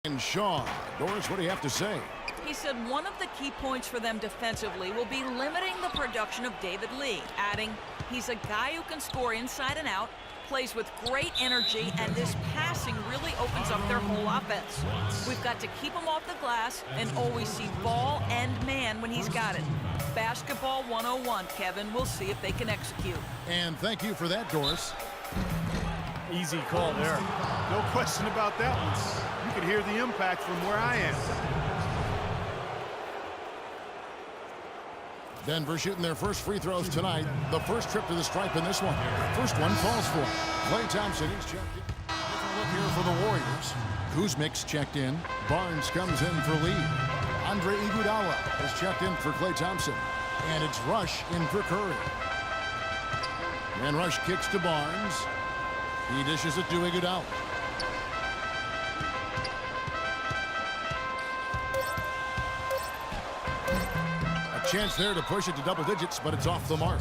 And Shaw. Doris, what do you have to say? He said one of the key points for them defensively will be limiting the production of David Lee, adding, he's a guy who can score inside and out, plays with great energy, and this passing really opens up their whole offense. We've got to keep him off the glass and always see ball and man when he's got it. Basketball 101, Kevin. We'll see if they can execute. And thank you for that, Doris. Easy call there. No question about that one. You can hear the impact from where I am. Denver shooting their first free throws tonight. The first trip to the stripe in this one. First one falls for Klay Thompson. He's checked in. Different look here for the Warriors. Kuzmic's checked in. Barnes comes in for Lee. Andre Iguodala is checked in for Klay Thompson. And it's Rush in for Curry. And Rush kicks to Barnes. He dishes it to Iguodala. A chance there to push it to double digits, but it's off the mark.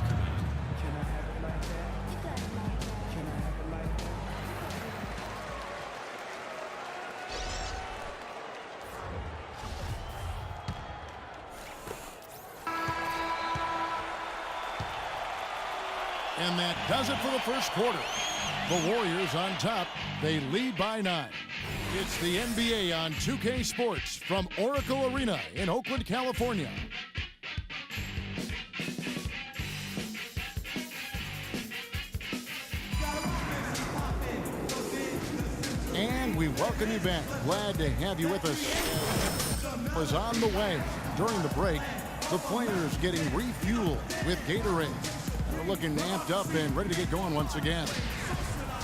And that does it for the first quarter. The Warriors on top. They lead by 9. It's the NBA on 2K Sports from Oracle Arena in Oakland, California. And we welcome you back. Glad to have you with us. Was on the way. During the break, the players getting refueled with Gatorade. They're looking amped up and ready to get going once again.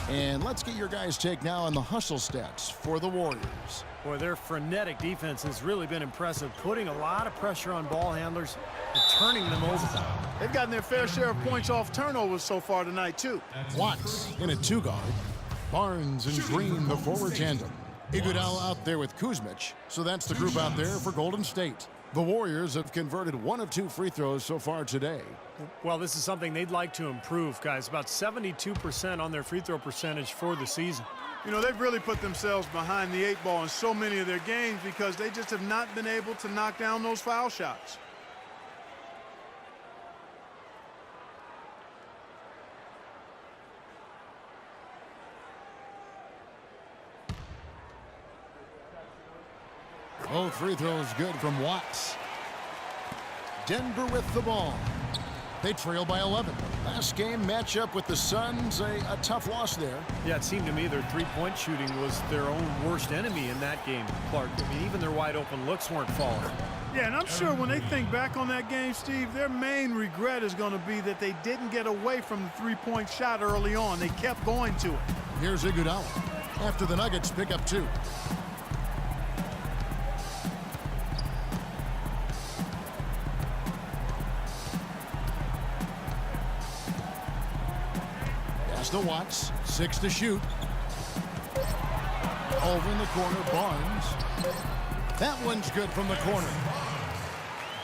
And let's get your guys' take now on the hustle stats for the Warriors. Boy, their frenetic defense has really been impressive, putting a lot of pressure on ball handlers and turning them over. They've gotten their fair share of points off turnovers so far tonight, too. Watts in a 2-guard. Barnes and Green, the forward tandem. Iguodala out there with Kuzmic. So that's the group out there for Golden State. The Warriors have converted 1 of 2 free throws so far today. Well, this is something they'd like to improve, guys. About 72% on their free throw percentage for the season. You know, they've really put themselves behind the 8 ball in so many of their games because they just have not been able to knock down those foul shots. Both free throws good from Watts. Denver with the ball. They trail by 11. Last game matchup with the Suns, a tough loss there. Yeah, it seemed to me their three-point shooting was their own worst enemy in that game, Clark. I mean, even their wide-open looks weren't falling. Yeah, and I'm sure when they think back on that game, Steve, their main regret is going to be that they didn't get away from the three-point shot early on. They kept going to it. Here's Iguodala after the Nuggets pick up 2. To Watts, 6 to shoot. Over in the corner, Barnes. That one's good from the corner.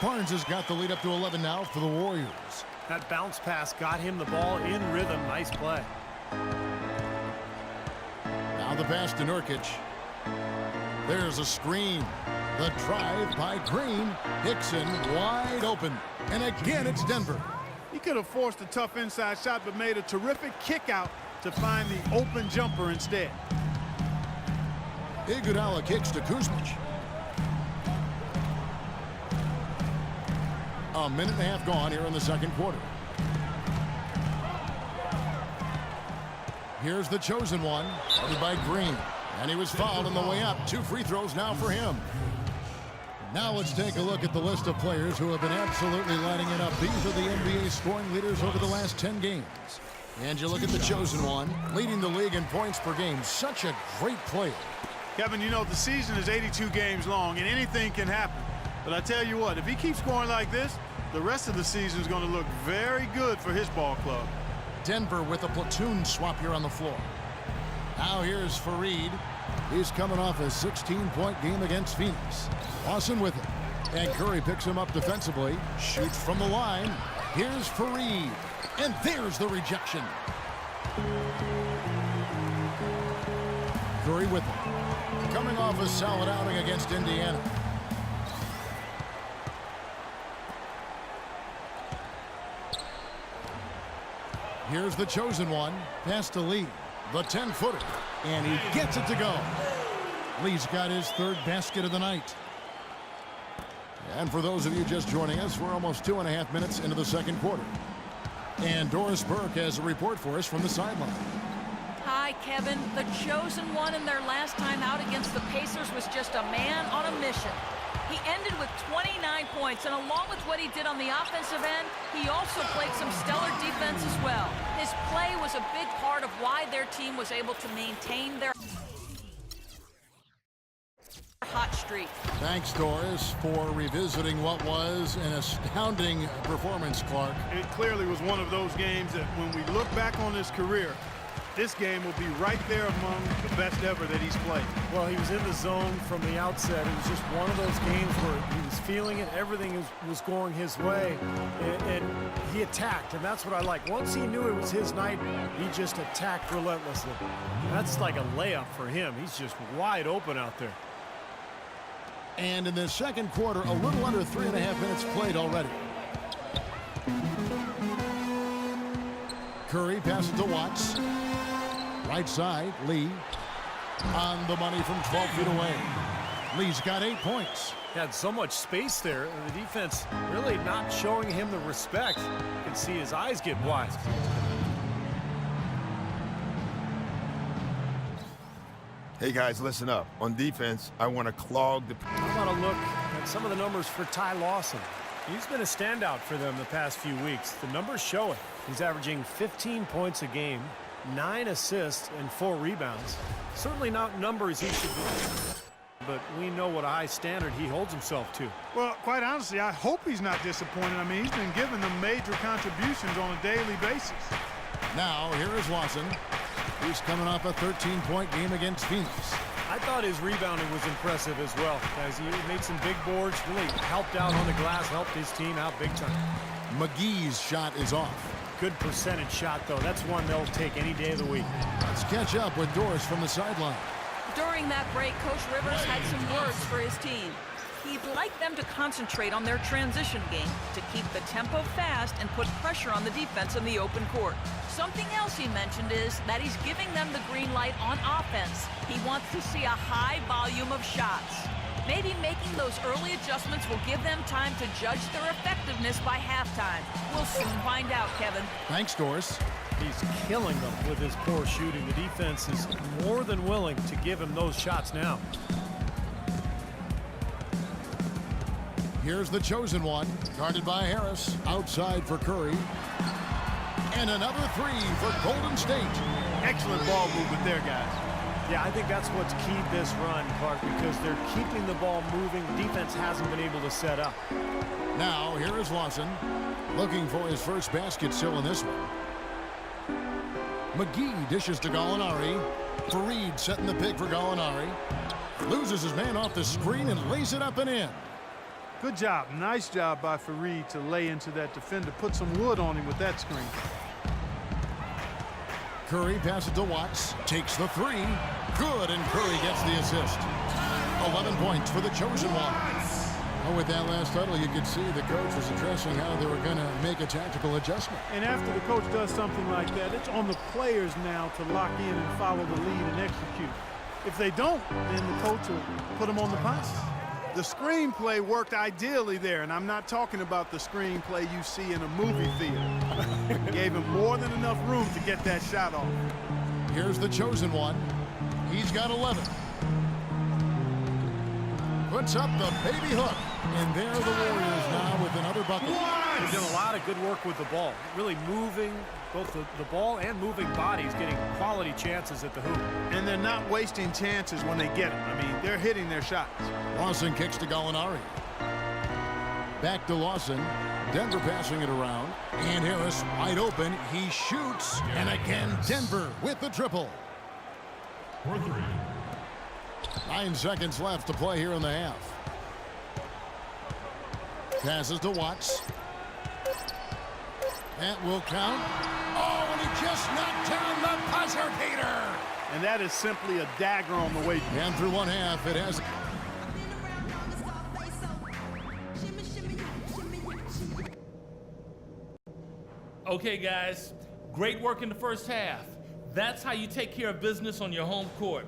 Barnes has got the lead up to 11 now for the Warriors. That bounce pass got him the ball in rhythm. Nice play. Now the pass to Nurkic. There's a screen. The drive by Green. Hickson wide open. And again, it's Denver. He could have forced a tough inside shot, but made a terrific kick out to find the open jumper instead. Iguodala kicks to Kuzmic. A minute and a half gone here in the second quarter. Here's the chosen one, guarded by Green. And he was fouled on the way up. 2 free throws now for him. Now let's take a look at the list of players who have been absolutely lighting it up. These are the NBA scoring leaders over the last 10 games. And you look at the chosen one, leading the league in points per game. Such a great player. Kevin, you know, the season is 82 games long, and anything can happen. But I tell you what, if he keeps scoring like this, the rest of the season is going to look very good for his ball club. Denver with a platoon swap here on the floor. Now here's Fareed. He's coming off a 16-point game against Phoenix. Lawson with it. And Curry picks him up defensively. Shoots from the line. Here's Fareed. And there's the rejection. Curry with it. Coming off off a solid outing against Indiana. Here's the chosen one. Pass to Lee. The 10-footer. And he gets it to go. Lee's got his third basket of the night. And for those of you just joining us, we're almost 2.5 minutes into the second quarter. And Doris Burke has a report for us from the sideline. Hi, Kevin. The chosen one in their last time out against the Pacers was just a man on a mission. He ended with 29 points, and along with what he did on the offensive end, he also played some stellar defense as well. His play was a big part of why their team was able to maintain their hot streak. Thanks, Doris, for revisiting what was an astounding performance, Clark. It clearly was one of those games that when we look back on his career, this game will be right there among the best ever that he's played. Well, he was in the zone from the outset. It was just one of those games where he was feeling it. Everything was going his way, and he attacked, and that's what I like. Once he knew it was his night, he just attacked relentlessly. That's like a layup for him. He's just wide open out there. And in the second quarter, a little under 3.5 minutes played already. Curry passes to Watts. Right side, Lee. On the money from 12 feet away. Lee's got 8 points. Had so much space there, and the defense really not showing him the respect. You can see his eyes get wide. Hey guys, listen up. On defense, I want to clog the... How about a look at some of the numbers for Ty Lawson? He's been a standout for them the past few weeks. The numbers show it. He's averaging 15 points a game, 9 assists, and 4 rebounds. Certainly not numbers he should be, but we know what a high standard he holds himself to. Well, quite honestly, I hope he's not disappointed. I mean, he's been giving them major contributions on a daily basis. Now, here is Lawson. He's coming off a 13-point game against Phoenix. I thought his rebounding was impressive as well, guys. He made some big boards, really helped out on the glass, helped his team out big time. McGee's shot is off. Good percentage shot, though. That's one they'll take any day of the week. Let's catch up with Doris from the sideline. During that break, Coach Rivers had some words for his team. He'd like them to concentrate on their transition game, to keep the tempo fast and put pressure on the defense in the open court. Something else he mentioned is that he's giving them the green light on offense. He wants to see a high volume of shots. Maybe making those early adjustments will give them time to judge their effectiveness by halftime. We'll soon find out, Kevin. Thanks, Doris. He's killing them with his poor shooting. The defense is more than willing to give him those shots now. Here's the chosen one, guarded by Harris. Outside for Curry. And another three for Golden State. Excellent ball movement there, guys. Yeah, I think that's what's keyed this run, Clark, because they're keeping the ball moving. The defense hasn't been able to set up. Now, here is Lawson, looking for his first basket still in this one. McGee dishes to Gallinari. Fareed setting the pick for Gallinari. Loses his man off the screen and lays it up and in. Good job. Nice job by Fareed to lay into that defender. Put some wood on him with that screen. Curry passes to Watts. Takes the three. Good, and Curry gets the assist. 11 points for the chosen one. Oh, with that last huddle, you could see the coach was addressing how they were going to make a tactical adjustment. And after the coach does something like that, it's on the players now to lock in and follow the lead and execute. If they don't, then the coach will put them on the pass. The screenplay worked ideally there, and I'm not talking about the screenplay you see in a movie theater. Gave him more than enough room to get that shot off. Here's the chosen one. He's got 11. Puts up the baby hook. And there are the Warriors now with another bucket. They've done a lot of good work with the ball. Really moving both the ball and moving bodies, getting quality chances at the hoop. And they're not wasting chances when they get them. I mean, they're hitting their shots. Lawson kicks to Gallinari. Back to Lawson. Denver passing it around. And Harris wide open. He shoots. And again, Denver with the triple. 9 seconds left to play here in the half. Passes to Watts. That will count. Oh, and he just knocked down the buzzer beater. and that is simply a dagger on the way. And through one half, it has. Okay, guys, great work in the first half. That's how you take care of business on your home court.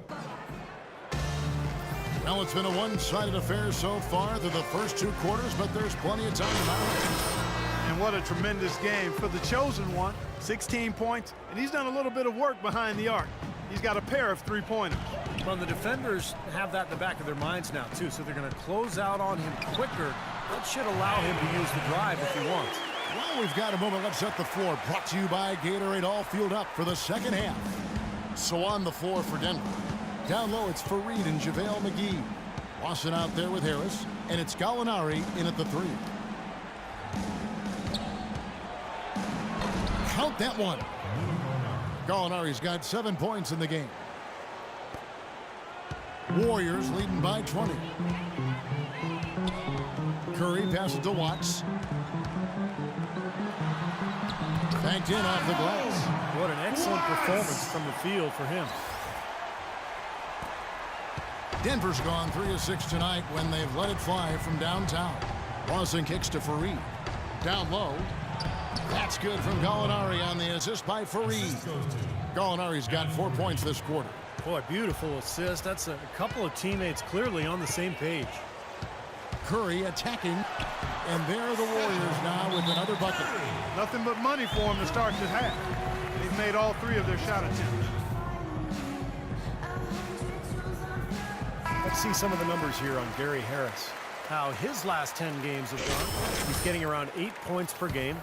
Well, it's been a one-sided affair so far through the first 2 quarters, but there's plenty of time now. And what a tremendous game for the chosen one. 16 points, and he's done a little bit of work behind the arc. He's got a pair of 3-pointers. Well, the defenders have that in the back of their minds now, too, so they're going to close out on him quicker. That should allow him to use the drive if he wants. Well, we've got a moment. Let's set the floor. Brought to you by Gatorade, all fueled up for the second half. So on the floor for Denver. Down low, it's Fareed and JaVale McGee. Lawson out there with Harris, and it's Gallinari in at the 3. Count that one. Gallinari's got 7 points in the game. Warriors leading by 20. Curry passes to Watts. Banked in off the glass. What an excellent performance from the field for him. Denver's gone 3 of 6 tonight when they've let it fly from downtown. Lawson kicks to Fareed. Down low. That's good from Gallinari on the assist by Fareed. Gallinari's got 4 points this quarter. Boy, beautiful assist. That's a couple of teammates clearly on the same page. Curry attacking. And there are the Warriors now with another bucket. Nothing but money for him to start this half. They've made all 3 of their shot attempts. Let's see some of the numbers here on Gary Harris. How his last 10 games have gone. He's getting around 8 points per game,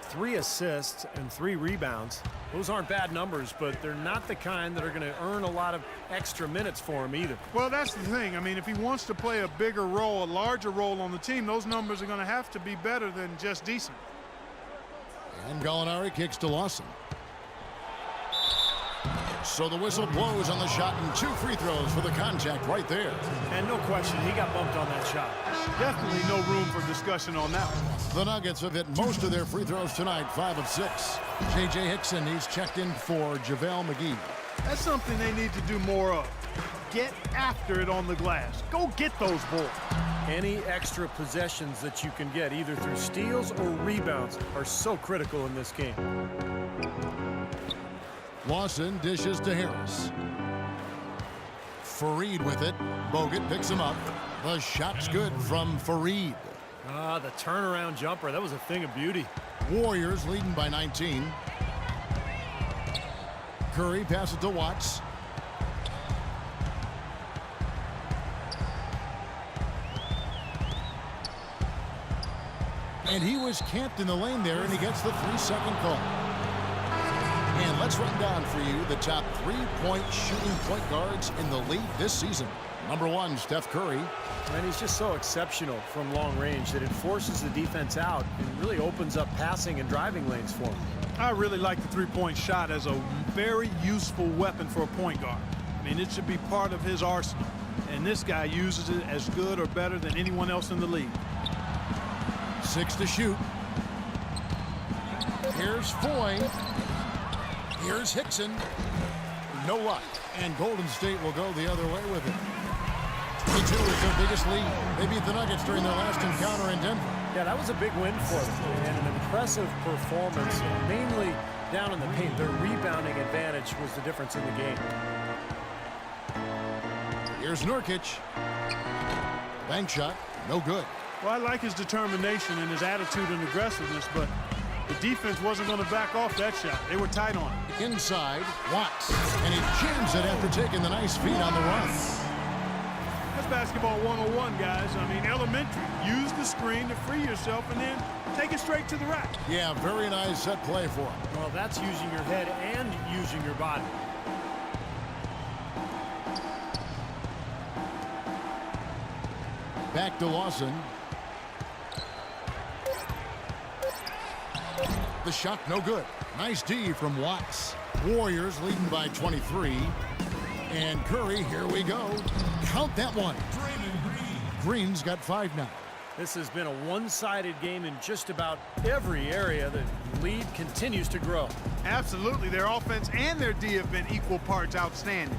3 assists, and 3 rebounds. Those aren't bad numbers, but they're not the kind that are going to earn a lot of extra minutes for him either. Well, that's the thing. I mean, if he wants to play a bigger role, a larger role on the team, those numbers are going to have to be better than just decent. And Gallinari kicks to Lawson. So the whistle blows on the shot, and 2 free throws for the contact right there. And no question, he got bumped on that shot. Definitely no room for discussion on that one. The Nuggets have hit most of their free throws tonight, 5 of 6. J.J. Hickson, he's checked in for JaVale McGee. That's something they need to do more of. Get after it on the glass. Go get those balls. Any extra possessions that you can get, either through steals or rebounds, are so critical in this game. Lawson dishes to Harris. Fareed with it. Bogut picks him up. The shot's good from Fareed. Ah, the turnaround jumper. That was a thing of beauty. Warriors leading by 19. Curry passes to Watts. And he was camped in the lane there, and he gets the 3-second call. And let's run down for you the top 3-point shooting point guards in the league this season. Number 1, Steph Curry. And he's just so exceptional from long range that it forces the defense out and really opens up passing and driving lanes for him. I really like the 3-point shot as a very useful weapon for a point guard. I mean, it should be part of his arsenal. And this guy uses it as good or better than anyone else in the league. 6 to shoot. Here's Foy. Here's Hickson. No luck. And Golden State will go the other way with it. 22 is their biggest lead. They beat the Nuggets during their last encounter in Denver. Yeah, that was a big win for them. And an impressive performance, mainly down in the paint. Their rebounding advantage was the difference in the game. Here's Nurkic. Bank shot. No good. Well, I like his determination and his attitude and aggressiveness, but the defense wasn't going to back off that shot. They were tight on it. Inside, Watts. And he jams it after taking the nice feed on the run. That's basketball 101, guys. I mean, elementary. Use the screen to free yourself and then take it straight to the rack. Yeah, very nice set play for him. Well, that's using your head and using your body. Back to Lawson. The shot no good. Nice D from Watts. Warriors leading by 23. And Curry, here we go. Count that one. Green's got 5 now. This has been a one-sided game in just about every area. The lead continues to grow. Absolutely. Their offense and their D have been equal parts outstanding.